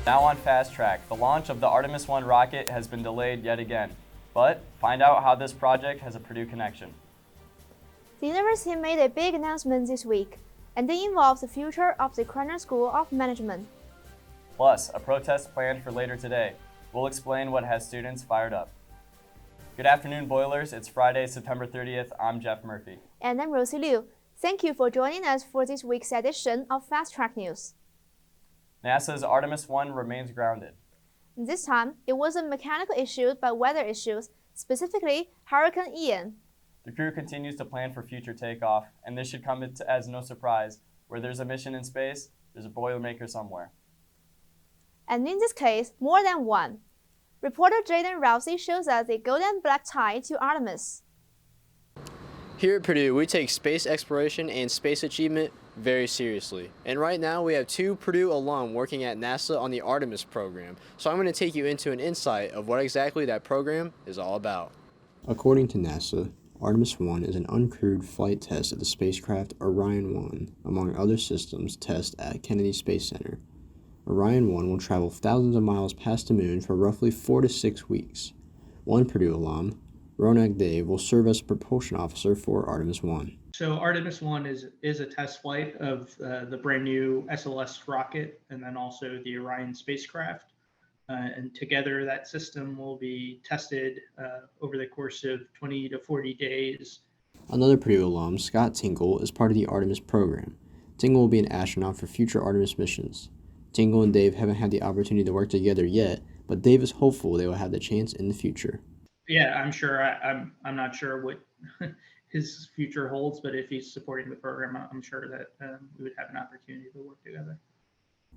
Now on Fast Track, the launch of the Artemis 1 rocket has been delayed yet again. But find out how this project has a Purdue connection. The university made a big announcement this week, and it involves the future of the Cornell School of Management. Plus, a protest planned for later today. We'll explain what has students fired up. Good afternoon, Boilers. It's Friday, September 30th. I'm Jeff Murphy. And I'm Rosie Liu. Thank you for joining us for this week's edition of Fast Track News. NASA's Artemis 1 remains grounded. This time, it wasn't mechanical issues but weather issues, specifically Hurricane Ian. The crew continues to plan for future takeoff, and this should come as no surprise. Where there's a mission in space, there's a Boilermaker somewhere. And in this case, more than one. Reporter Jaden Rousey shows us the gold and black tie to Artemis. Here at Purdue, we take space exploration and space achievement very seriously. And right now, we have two Purdue alum working at NASA on the Artemis program. So I'm going to take you into an insight of what exactly that program is all about. According to NASA, Artemis 1 is an uncrewed flight test of the spacecraft Orion 1, among other systems test at Kennedy Space Center. Orion 1 will travel thousands of miles past the moon for roughly 4 to 6 weeks. One Purdue alum, Ronak Dave, will serve as propulsion officer for Artemis 1. So Artemis 1 is a test flight of the brand new SLS rocket and then also the Orion spacecraft. And together that system will be tested over the course of 20 to 40 days. Another Purdue alum, Scott Tingle, is part of the Artemis program. Tingle will be an astronaut for future Artemis missions. Tingle and Dave haven't had the opportunity to work together yet, but Dave is hopeful they will have the chance in the future. Yeah, I'm sure. I'm not sure what his future holds, but if he's supporting the program, I'm sure that we would have an opportunity to work together.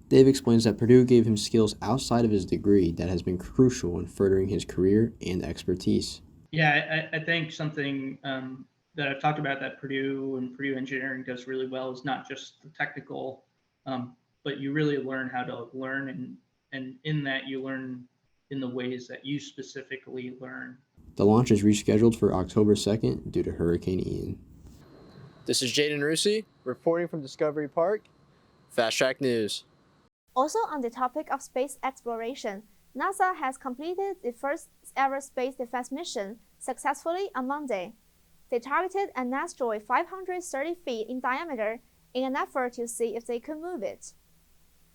Dave explains that Purdue gave him skills outside of his degree that has been crucial in furthering his career and expertise. Yeah, I think something that I've talked about that Purdue and Purdue Engineering does really well is not just the technical, but you really learn how to learn, and in that you learn in the ways that you specifically learn. The launch is rescheduled for October 2nd due to Hurricane Ian. This is Jaden Rusi, reporting from Discovery Park. Fast Track News. Also on the topic of space exploration, NASA has completed the first ever space defense mission successfully on Monday. They targeted an asteroid 530 feet in diameter in an effort to see if they could move it.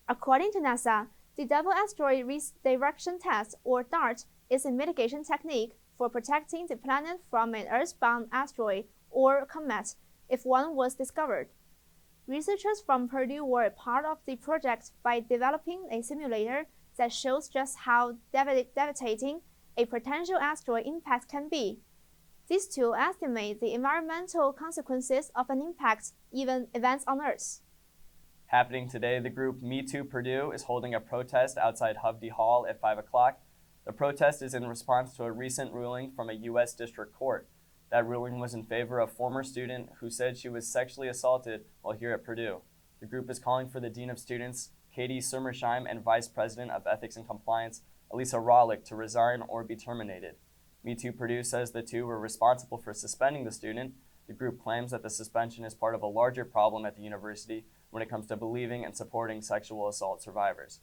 According to NASA, the Double Asteroid Redirection Test, or DART, is a mitigation technique for protecting the planet from an Earth-bound asteroid or comet if one was discovered. Researchers from Purdue were a part of the project by developing a simulator that shows just how devastating a potential asteroid impact can be. These tools estimate the environmental consequences of an impact, even events on Earth. Happening today, the group Me Too Purdue is holding a protest outside Hovde Hall at 5 o'clock. The protest is in response to a recent ruling from a U.S. District Court. That ruling was in favor of a former student who said she was sexually assaulted while here at Purdue. The group is calling for the Dean of Students, Katie Summersheim, and Vice President of Ethics and Compliance, Elisa Rawlick, to resign or be terminated. Me Too Purdue says the two were responsible for suspending the student. The group claims that the suspension is part of a larger problem at the university when it comes to believing and supporting sexual assault survivors.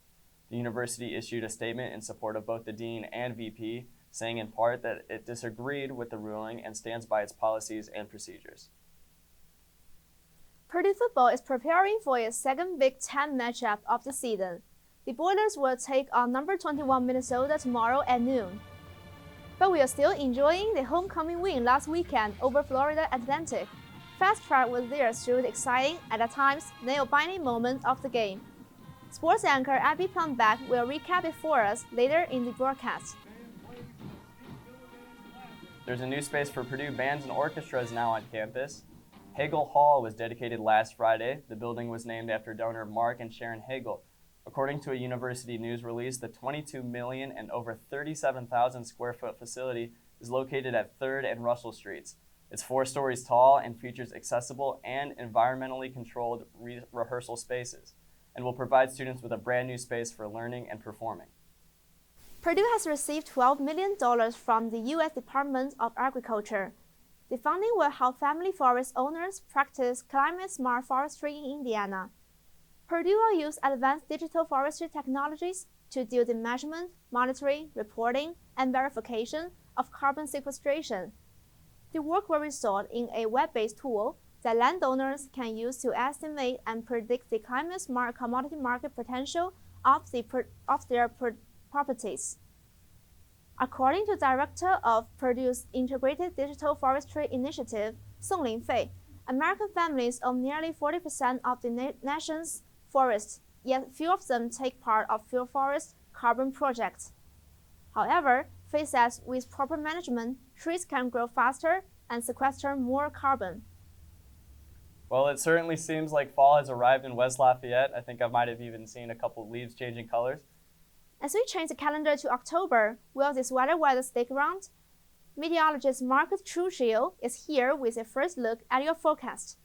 The university issued a statement in support of both the dean and VP, saying in part that it disagreed with the ruling and stands by its policies and procedures. Purdue football is preparing for its second Big Ten matchup of the season. The Boilers will take on number 21 Minnesota tomorrow at noon. But we are still enjoying the homecoming win last weekend over Florida Atlantic. Fast Track was there through the exciting, and at times nail-biting moments of the game. Sports anchor Abby Plumback will recap it for us later in the broadcast. There's a new space for Purdue bands and orchestras now on campus. Hagel Hall was dedicated last Friday. The building was named after donor Mark and Sharon Hagel. According to a university news release, the 22 million and over 37,000 square foot facility is located at 3rd and Russell Streets. It's 4 stories tall and features accessible and environmentally controlled rehearsal spaces, and will provide students with a brand new space for learning and performing. Purdue has received $12 million from the U.S. Department of Agriculture. The funding will help family forest owners practice climate-smart forestry in Indiana. Purdue will use advanced digital forestry technologies, to do the measurement, monitoring, reporting, and verification of carbon sequestration. The work will result in a web-based tool that landowners can use to estimate and predict the climate-smart commodity market potential of their properties. According to Director of Purdue's Integrated Digital Forestry Initiative, Song Linfei, American families own nearly 40% of the nation's forests, yet few of them take part of field forest carbon projects. However, Fei says with proper management, trees can grow faster and sequester more carbon. Well, it certainly seems like fall has arrived in West Lafayette. I think I might have even seen a couple of leaves changing colors. As we change the calendar to October, will this weather stick around? Meteorologist Marcus Truccio is here with a first look at your forecast.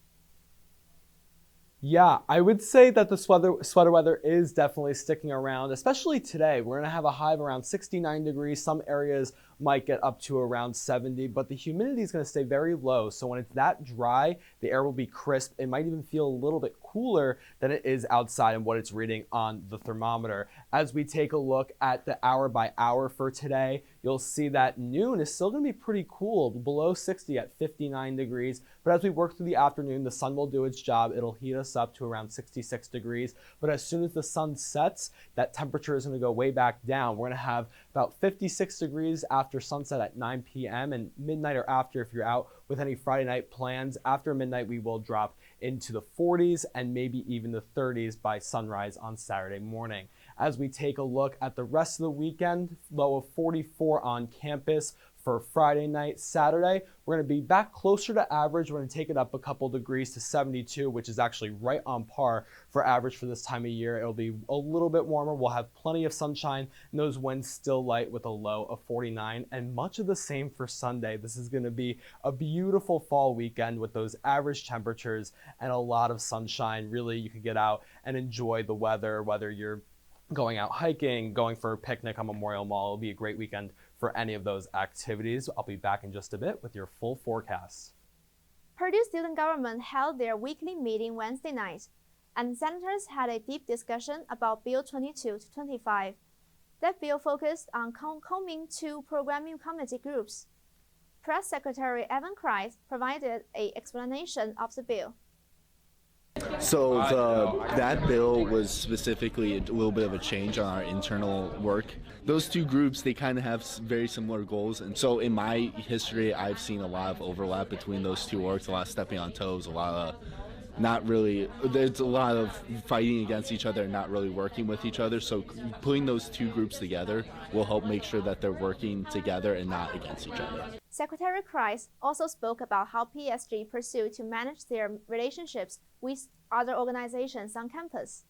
Yeah, I would say that the sweater weather is definitely sticking around, especially today. We're going to have a high of around 69 degrees. Some areas might get up to around 70, but the humidity is going to stay very low. So when it's that dry, the air will be crisp. It might even feel a little bit cooler than it is outside and what it's reading on the thermometer. As we take a look at the hour by hour for today, you'll see that noon is still going to be pretty cool, below 60 at 59 degrees. But as we work through the afternoon, the sun will do its job. It'll heat us up to around 66 degrees. But as soon as the sun sets, that temperature is going to go way back down. We're going to have about 56 degrees after sunset at 9 p.m. and midnight or after if you're out with any Friday night plans. After midnight, we will drop into the 40s and maybe even the 30s by sunrise on Saturday morning. As we take a look at the rest of the weekend, low of 44 on campus for Friday night. Saturday, we're going to be back closer to average. We're going to take it up a couple degrees to 72, which is actually right on par for average for this time of year. It'll be a little bit warmer. We'll have plenty of sunshine and those winds still light with a low of 49, and much of the same for Sunday. This is going to be a beautiful fall weekend with those average temperatures and a lot of sunshine. Really, you can get out and enjoy the weather, whether you're going out hiking, going for a picnic on Memorial Mall. It'll be a great weekend for any of those activities. I'll be back in just a bit with your full forecast. Purdue student government held their weekly meeting Wednesday night, and senators had a deep discussion about Bill 22 to 25. That bill focused on combing two programming committee groups. Press Secretary Evan Kreis provided an explanation of the bill. So that bill was specifically a little bit of a change on our internal work. Those two groups, they kind of have very similar goals. And so in my history, I've seen a lot of overlap between those two orgs, a lot of stepping on toes, a lot of there's a lot of fighting against each other and not really working with each other. So putting those two groups together will help make sure that they're working together and not against each other. Secretary Kreis also spoke about how PSG pursue to manage their relationships with other organizations on campus.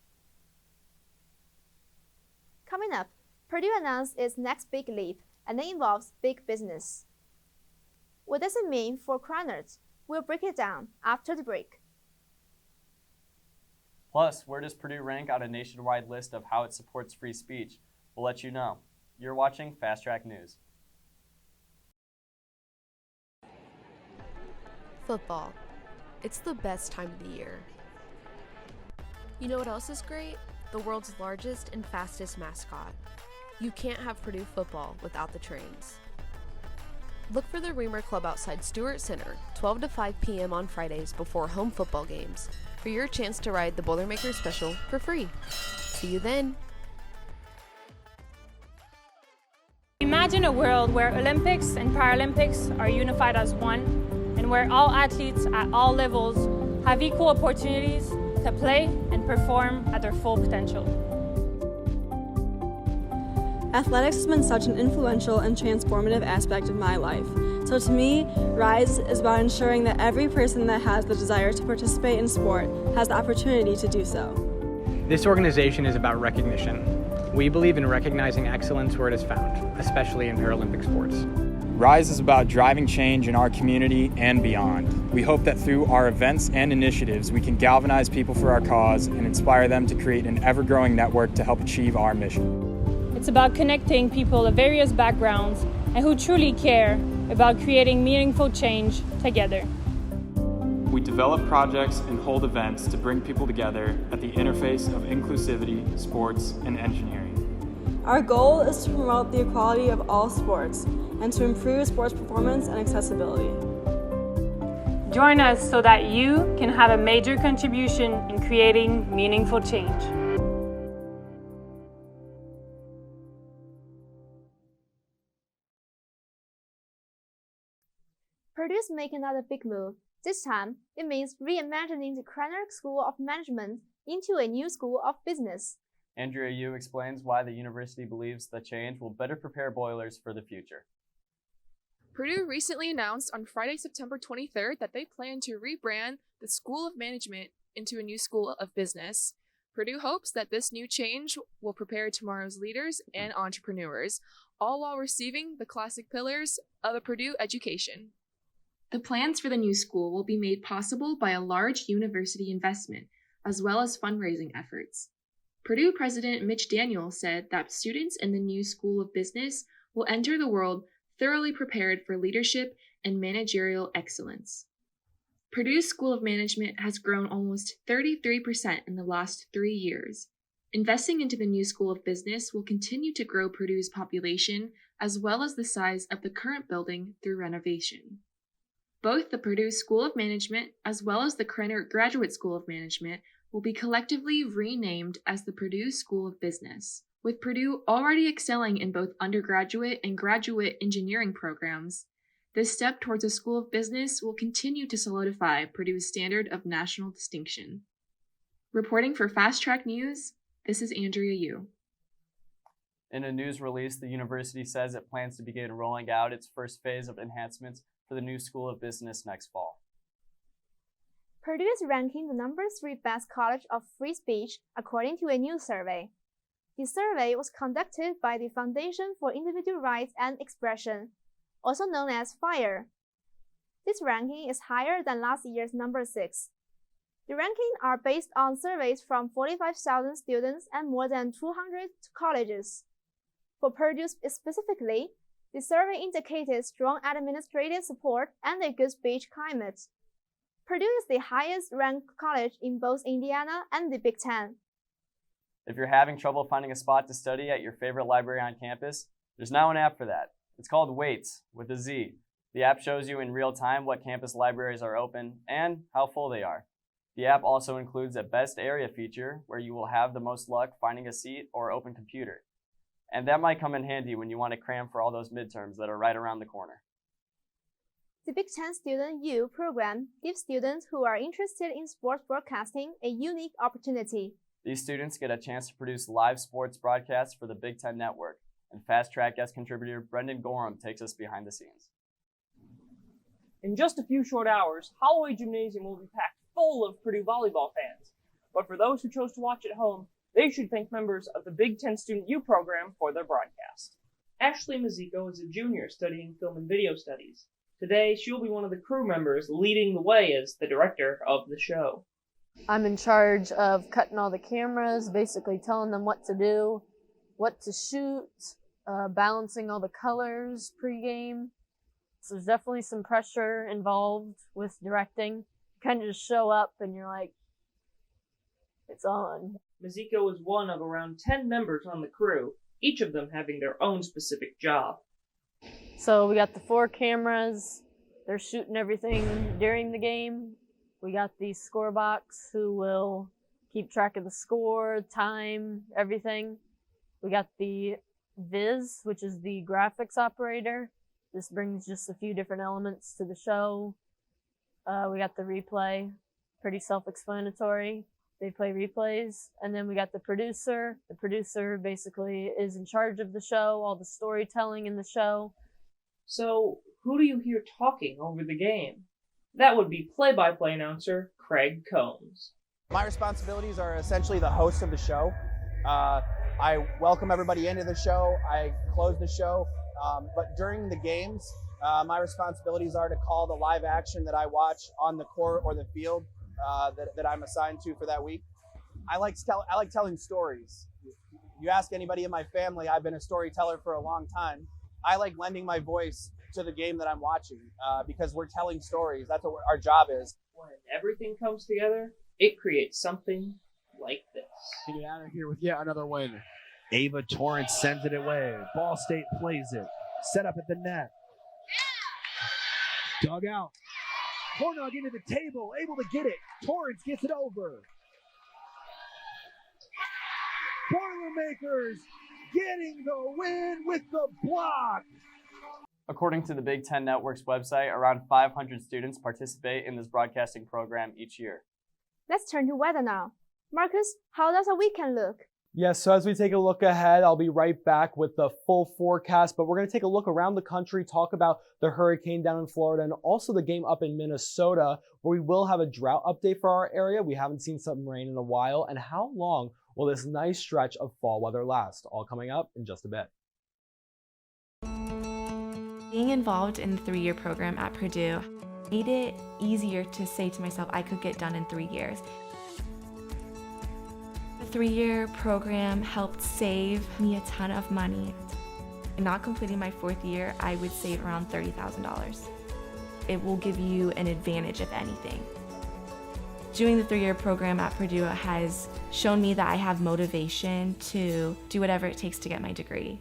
Coming up, Purdue announced its next big leap, and it involves big business. What does it mean for Crowners? We'll break it down after the break. Plus, where does Purdue rank on a nationwide list of how it supports free speech? We'll let you know. You're watching Fast Track News. Football. It's the best time of the year. You know what else is great? The world's largest and fastest mascot. You can't have Purdue football without the trains. Look for the Reamer Club outside Stewart Center, 12 to 5 p.m. on Fridays before home football games, for your chance to ride the Boilermaker Special for free. See you then. Imagine a world where Olympics and Paralympics are unified as one, and where all athletes at all levels have equal opportunities to play and perform at their full potential. Athletics has been such an influential and transformative aspect of my life. So to me, RISE is about ensuring that every person that has the desire to participate in sport has the opportunity to do so. This organization is about recognition. We believe in recognizing excellence where it is found, especially in Paralympic sports. RISE is about driving change in our community and beyond. We hope that through our events and initiatives, we can galvanize people for our cause and inspire them to create an ever-growing network to help achieve our mission. It's about connecting people of various backgrounds and who truly care about creating meaningful change together. We develop projects and hold events to bring people together at the interface of inclusivity, sports, and engineering. Our goal is to promote the equality of all sports and to improve sports performance and accessibility. Join us so that you can have a major contribution in creating meaningful change. Purdue's making another big move. This time, it means reimagining the Krenner School of Management into a new school of business. Andrea Yu explains why the university believes the change will better prepare boilers for the future. Purdue recently announced on Friday, September 23rd that they plan to rebrand the School of Management into a new School of Business. Purdue hopes that this new change will prepare tomorrow's leaders and entrepreneurs, all while receiving the classic pillars of a Purdue education. The plans for the new school will be made possible by a large university investment, as well as fundraising efforts. Purdue President Mitch Daniels said that students in the new School of Business will enter the world thoroughly prepared for leadership and managerial excellence. Purdue's School of Management has grown almost 33% in the last 3 years. Investing into the new School of Business will continue to grow Purdue's population as well as the size of the current building through renovation. Both the Purdue School of Management as well as the Krenner Graduate School of Management will be collectively renamed as the Purdue School of Business. With Purdue already excelling in both undergraduate and graduate engineering programs, this step towards a School of Business will continue to solidify Purdue's standard of national distinction. Reporting for Fast Track News, this is Andrea Yu. In a news release, the university says it plans to begin rolling out its first phase of enhancements for the new School of Business next fall. Purdue is ranking the number 3 best college of free speech according to a new survey. The survey was conducted by the Foundation for Individual Rights and Expression, also known as FIRE. This ranking is higher than last year's number 6. The rankings are based on surveys from 45,000 students and more than 200 colleges. For Purdue specifically, the survey indicated strong administrative support and a good speech climate. Purdue is the highest-ranked college in both Indiana and the Big Ten. If you're having trouble finding a spot to study at your favorite library on campus, there's now an app for that. It's called Waits, with a Z. The app shows you in real time what campus libraries are open and how full they are. The app also includes a best area feature where you will have the most luck finding a seat or open computer. And that might come in handy when you want to cram for all those midterms that are right around the corner. The Big Ten Student U program gives students who are interested in sports broadcasting a unique opportunity. These students get a chance to produce live sports broadcasts for the Big Ten Network, and Fast Track guest contributor Brendan Gorham takes us behind the scenes. In just a few short hours, Holloway Gymnasium will be packed full of Purdue volleyball fans. But for those who chose to watch at home, they should thank members of the Big Ten Student U program for their broadcast. Ashley Mazzico is a junior studying film and video studies. Today, she'll be one of the crew members leading the way as the director of the show. I'm in charge of cutting all the cameras, basically telling them what to do, what to shoot, balancing all the colors pregame. So there's definitely some pressure involved with directing. You kind of just show up and you're like, it's on. Mazzico is one of around 10 members on the crew, each of them having their own specific job. So we got the 4 cameras. They're shooting everything during the game. We got the score box who will keep track of the score, time, everything. We got the Viz, which is the graphics operator. This brings just a few different elements to the show. We got the replay, pretty self-explanatory. They play replays. And then we got the producer. The producer basically is in charge of the show, all the storytelling in the show. So, who do you hear talking over the game? That would be play-by-play announcer Craig Combs. My responsibilities are essentially the host of the show. I welcome everybody into the show. I close the show. But during the games, my responsibilities are to call the live action that I watch on the court or the field that I'm assigned to for that week. I like telling stories. You ask anybody in my family, I've been a storyteller for a long time. I like lending my voice to the game that I'm watching because we're telling stories. That's what our job is. When everything comes together, it creates something like this. Get out of here with yet another win. Ava Torrance sends it away. Ball State plays it. Set up at the net. Dug out. Hornog into the table, able to get it. Torrance gets it over. Boilermakers getting the win with the block. According to the Big Ten Network's website, around 500 students participate in this broadcasting program each year. Let's turn to weather now. Marcus, how does a weekend look? Yes, so as we take a look ahead, I'll be right back with the full forecast, but we're going to take a look around the country, talk about the hurricane down in Florida and also the game up in Minnesota, where we will have a drought update for our area. We haven't seen some rain in a while, and how long will this nice stretch of fall weather last? All coming up in just a bit. Being involved in the 3-year program at Purdue made it easier to say to myself I could get done in 3 years. The 3-year program helped save me a ton of money. In not completing my 4th year, I would save around $30,000. It will give you an advantage, if anything. Doing the 3-year program at Purdue has shown me that I have motivation to do whatever it takes to get my degree.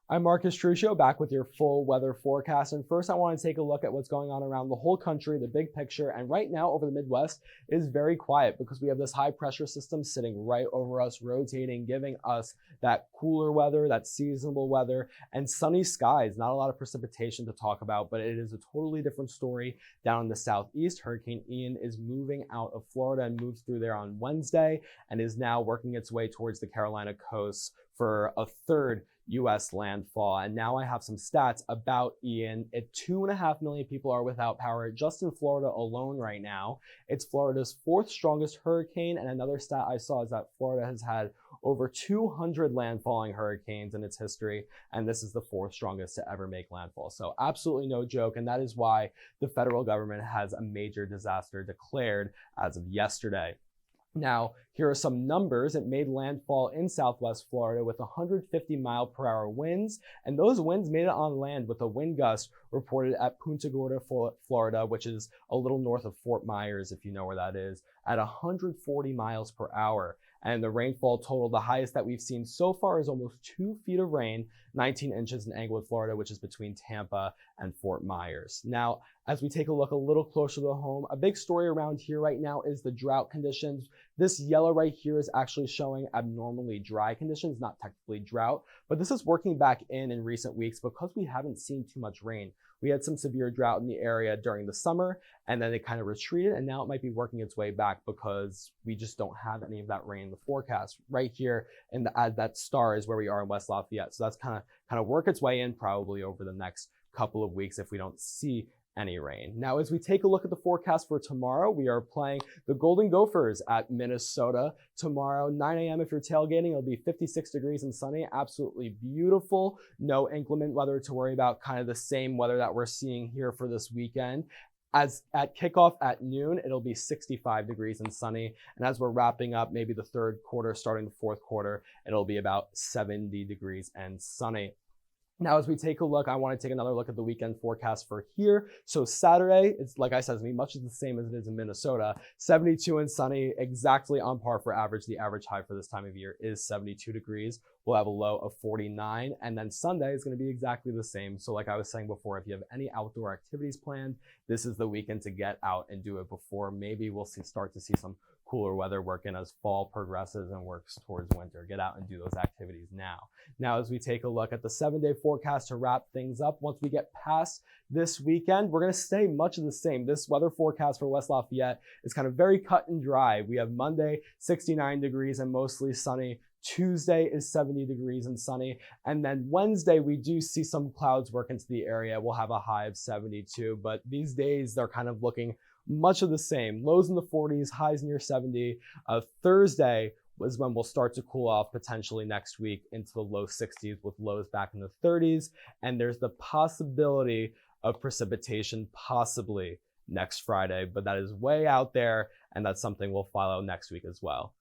I'm Marcus Truccio, back with your full weather forecast. And first, I want to take a look at what's going on around the whole country, the big picture. And right now, over the Midwest, is very quiet because we have this high pressure system sitting right over us, rotating, giving us that cooler weather, that seasonable weather, and sunny skies. Not a lot of precipitation to talk about, but it is a totally different story down in the southeast. Hurricane Ian is moving out of Florida and moves through there on Wednesday and is now working its way towards the Carolina coast for a third U.S. landfall. And now I have some stats about Ian. 2.5 million people are without power just in Florida alone right now. It's Florida's 4th strongest hurricane. And another stat I saw is that Florida has had over 200 landfalling hurricanes in its history. And this is the 4th strongest to ever make landfall. So absolutely no joke. And that is why the federal government has a major disaster declared as of yesterday. Now, here are some numbers. It made landfall in Southwest Florida with 150-mile-per-hour winds, and those winds made it on land with a wind gust reported at Punta Gorda, Florida, which is a little north of Fort Myers, if you know where that is, at 140 miles per hour. And the rainfall total, the highest that we've seen so far, is almost 2 feet of rain, 19 inches in Englewood, Florida, which is between Tampa and Fort Myers. Now, as we take a look a little closer to home, a big story around here right now is the drought conditions. This yellow right here is actually showing abnormally dry conditions, not technically drought, but this is working back in recent weeks because we haven't seen too much rain. We had some severe drought in the area during the summer, and then it kind of retreated, and now it might be working its way back because we just don't have any of that rain in the forecast. Right here, and that star is where we are in West Lafayette. So that's kind of work its way in probably over the next couple of weeks if we don't see any rain. Now, as we take a look at the forecast for tomorrow, we are playing the Golden Gophers at Minnesota tomorrow, 9 a.m. If you're tailgating, it'll be 56 degrees and sunny, absolutely beautiful. No inclement weather to worry about, kind of the same weather that we're seeing here for this weekend. As at kickoff at noon, it'll be 65 degrees and sunny. And as we're wrapping up maybe the 3rd quarter, starting the 4th quarter, it'll be about 70 degrees and sunny. Now, as we take a look, I want to take another look at the weekend forecast for here. So Saturday, it's like I said, it's going to be much the same as it is in Minnesota. 72 and sunny, exactly on par for average. The average high for this time of year is 72 degrees. We'll have a low of 49. And then Sunday is going to be exactly the same. So like I was saying before, if you have any outdoor activities planned, this is the weekend to get out and do it before maybe we'll start to see some cooler weather working as fall progresses and works towards winter. Get out and do those activities now. Now, as we take a look at the 7-day forecast to wrap things up, once we get past this weekend, we're going to stay much of the same. This weather forecast for West Lafayette is kind of very cut and dry. We have Monday, 69 degrees and mostly sunny. Tuesday is 70 degrees and sunny. And then Wednesday, we do see some clouds work into the area. We'll have a high of 72, but these days they're kind of looking much of the same. Lows in the 40s, highs near 70. Thursday was when we'll start to cool off potentially next week into the low 60s with lows back in the 30s. And there's the possibility of precipitation possibly next Friday, but that is way out there. And that's something we'll follow next week as well.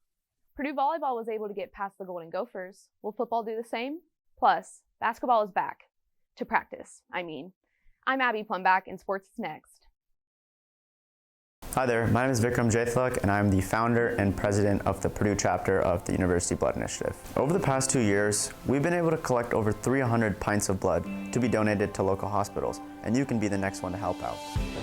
Purdue volleyball was able to get past the Golden Gophers. Will football do the same? Plus, basketball is back. To practice, I mean. I'm Abby Plumbach, and sports is next. Hi there, my name is Vikram Jaithlak, and I'm the founder and president of the Purdue chapter of the University Blood Initiative. Over the past 2 years, we've been able to collect over 300 pints of blood to be donated to local hospitals, and you can be the next one to help out.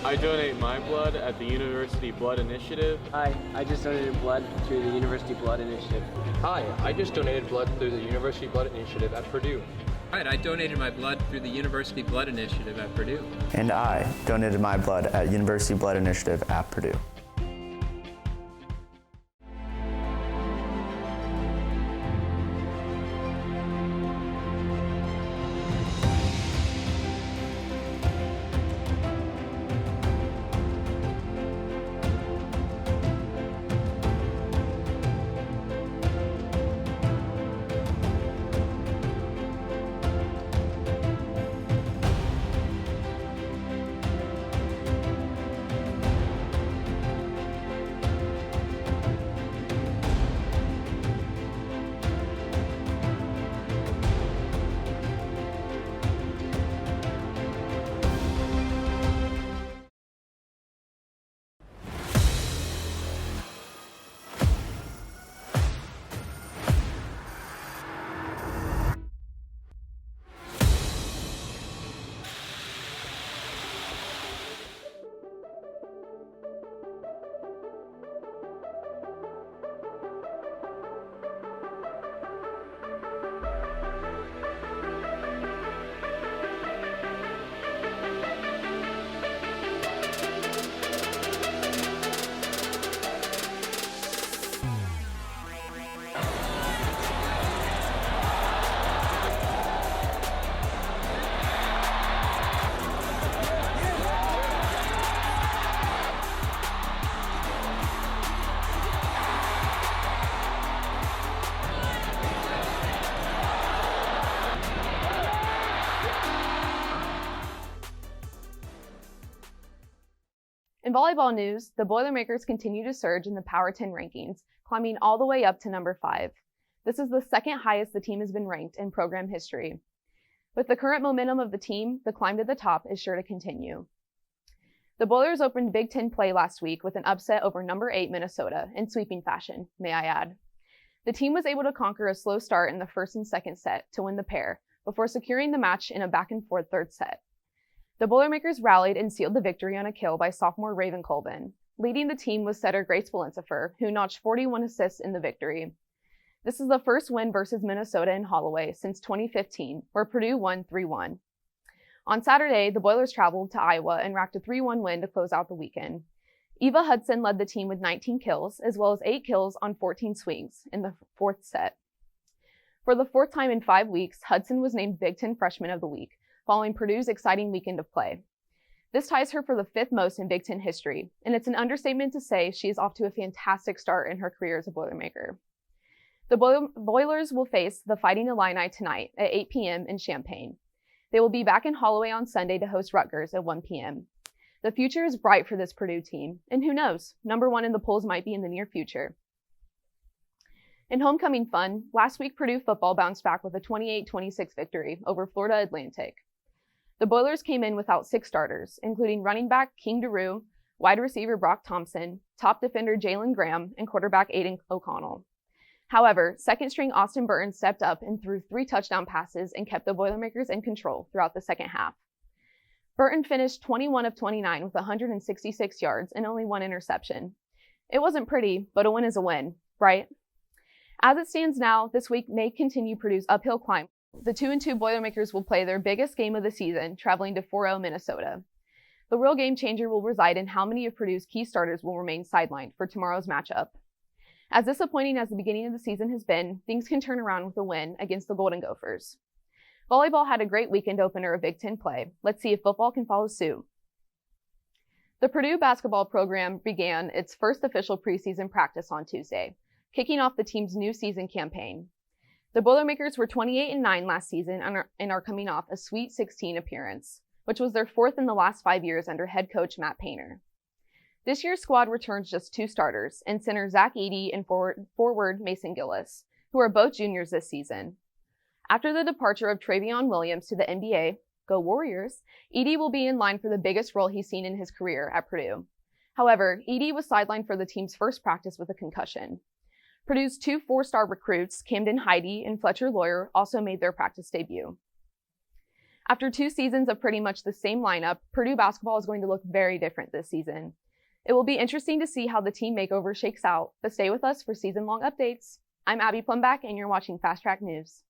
I donate my blood at the University Blood Initiative. Hi, I just donated blood through the University Blood Initiative. Hi, I just donated blood through the University Blood Initiative at Purdue. Right, I donated my blood through the University Blood Initiative at Purdue. And I donated my blood at University Blood Initiative at Purdue. In volleyball news, the Boilermakers continue to surge in the Power 10 rankings, climbing all the way up to number 5. This is the second highest the team has been ranked in program history. With the current momentum of the team, the climb to the top is sure to continue. The Boilers opened Big Ten play last week with an upset over number 8 Minnesota in sweeping fashion, may I add. The team was able to conquer a slow start in the first and second set to win the pair, before securing the match in a back-and-forth third set. The Boilermakers rallied and sealed the victory on a kill by sophomore Raven Colvin. Leading the team was setter Grace Valensifer, who notched 41 assists in the victory. This is the first win versus Minnesota in Holloway since 2015, where Purdue won 3-1. On Saturday, the Boilers traveled to Iowa and racked a 3-1 win to close out the weekend. Eva Hudson led the team with 19 kills, as well as 8 kills on 14 swings in the fourth set. For the fourth time in 5 weeks, Hudson was named Big Ten Freshman of the Week, following Purdue's exciting weekend of play. This ties her for the 5th most in Big Ten history, and it's an understatement to say she is off to a fantastic start in her career as a Boilermaker. The Boilers will face the Fighting Illini tonight at 8 p.m. in Champaign. They will be back in Holloway on Sunday to host Rutgers at 1 p.m. The future is bright for this Purdue team, and who knows, number 1 in the polls might be in the near future. In homecoming fun, last week Purdue football bounced back with a 28-26 victory over Florida Atlantic. The Boilers came in without 6 starters, including running back King DeRue, wide receiver Brock Thompson, top defender Jalen Graham, and quarterback Aiden O'Connell. However, second-string Austin Burton stepped up and threw 3 touchdown passes and kept the Boilermakers in control throughout the second half. Burton finished 21 of 29 with 166 yards and only 1 interception. It wasn't pretty, but a win is a win, right? As it stands now, this week may continue Purdue's uphill climb. The 2-2 Boilermakers will play their biggest game of the season, traveling to 4-0 Minnesota. The real game changer will reside in how many of Purdue's key starters will remain sidelined for tomorrow's matchup. As disappointing as the beginning of the season has been, things can turn around with a win against the Golden Gophers. Volleyball had a great weekend opener of Big Ten play. Let's see if football can follow suit. The Purdue basketball program began its first official preseason practice on Tuesday, kicking off the team's new season campaign. The Boilermakers were 28-9 last season and are coming off a Sweet 16 appearance, which was their 4th in the last 5 years under head coach Matt Painter. This year's squad returns just 2 starters, and center Zach Eady and forward Mason Gillis, who are both juniors this season. After the departure of Travion Williams to the NBA, go Warriors, Eady will be in line for the biggest role he's seen in his career at Purdue. However, Edie was sidelined for the team's first practice with a concussion. Purdue's 2 4-star recruits, Camden Heidi and Fletcher Lawyer, also made their practice debut. After 2 seasons of pretty much the same lineup, Purdue basketball is going to look very different this season. It will be interesting to see how the team makeover shakes out, but stay with us for season-long updates. I'm Abby Plumback, and you're watching Fast Track News.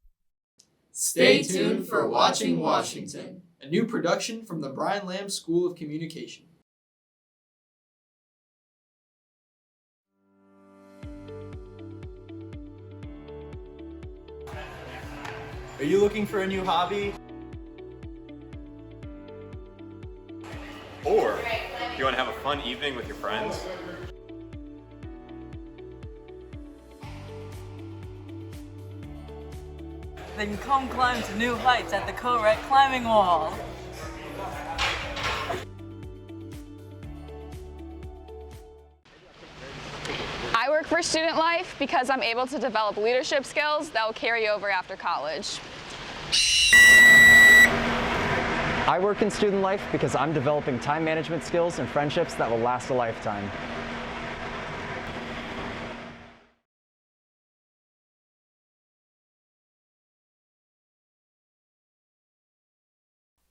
Stay tuned for Watching Washington, a new production from the Brian Lamb School of Communication. Are you looking for a new hobby? Or do you want to have a fun evening with your friends? Then come climb to new heights at the Co-Rec Climbing Wall. I work for Student Life because I'm able to develop leadership skills that will carry over after college. I work in Student Life because I'm developing time management skills and friendships that will last a lifetime.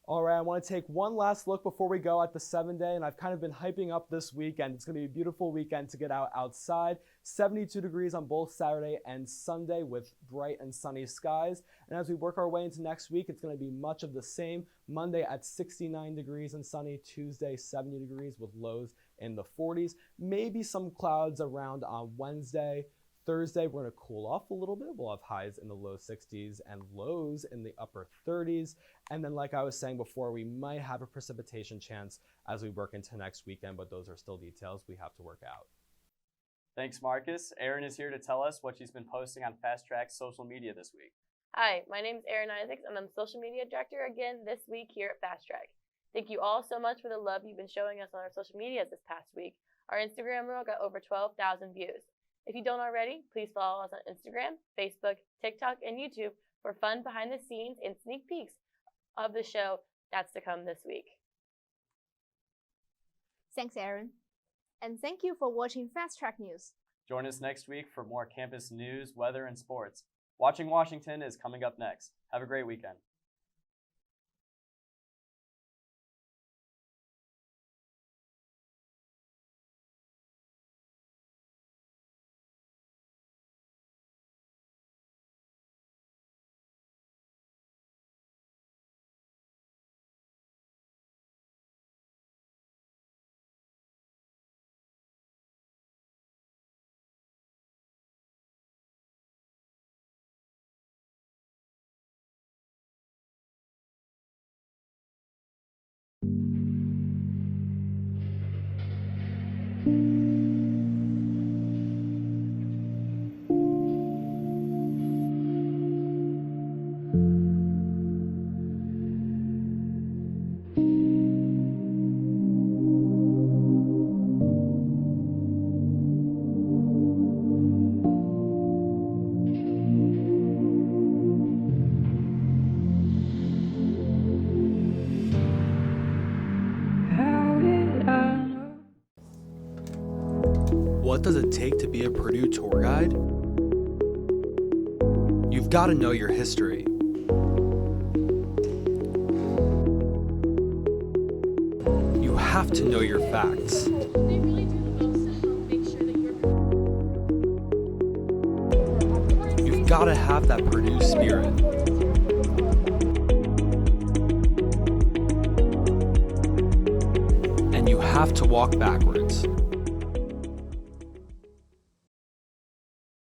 All right, I want to take one last look before we go at the 7-day, and I've kind of been hyping up this weekend. It's going to be a beautiful weekend to get outside. 72 degrees on both Saturday and Sunday with bright and sunny skies. And as we work our way into next week, it's going to be much of the same. Monday at 69 degrees and sunny. Tuesday, 70 degrees with lows in the 40s. Maybe some clouds around on Wednesday. Thursday, we're going to cool off a little bit. We'll have highs in the low 60s and lows in the upper 30s. And then, like I was saying before, we might have a precipitation chance as we work into next weekend, but those are still details we have to work out. Thanks, Marcus. Erin is here to tell us what she's been posting on Fast Track's social media this week. Hi, my name is Erin Isaacs, and I'm Social Media Director again this week here at Fast Track. Thank you all so much for the love you've been showing us on our social medias this past week. Our Instagram reel got over 12,000 views. If you don't already, please follow us on Instagram, Facebook, TikTok, and YouTube for fun behind the scenes and sneak peeks of the show that's to come this week. Thanks, Erin. And thank you for watching Fast Track News. Join us next week for more campus news, weather, and sports. Watching Washington is coming up next. Have a great weekend. What does it take to be a Purdue tour guide? You've got to know your history. You have to know your facts. You've got to have that Purdue spirit. And you have to walk backwards.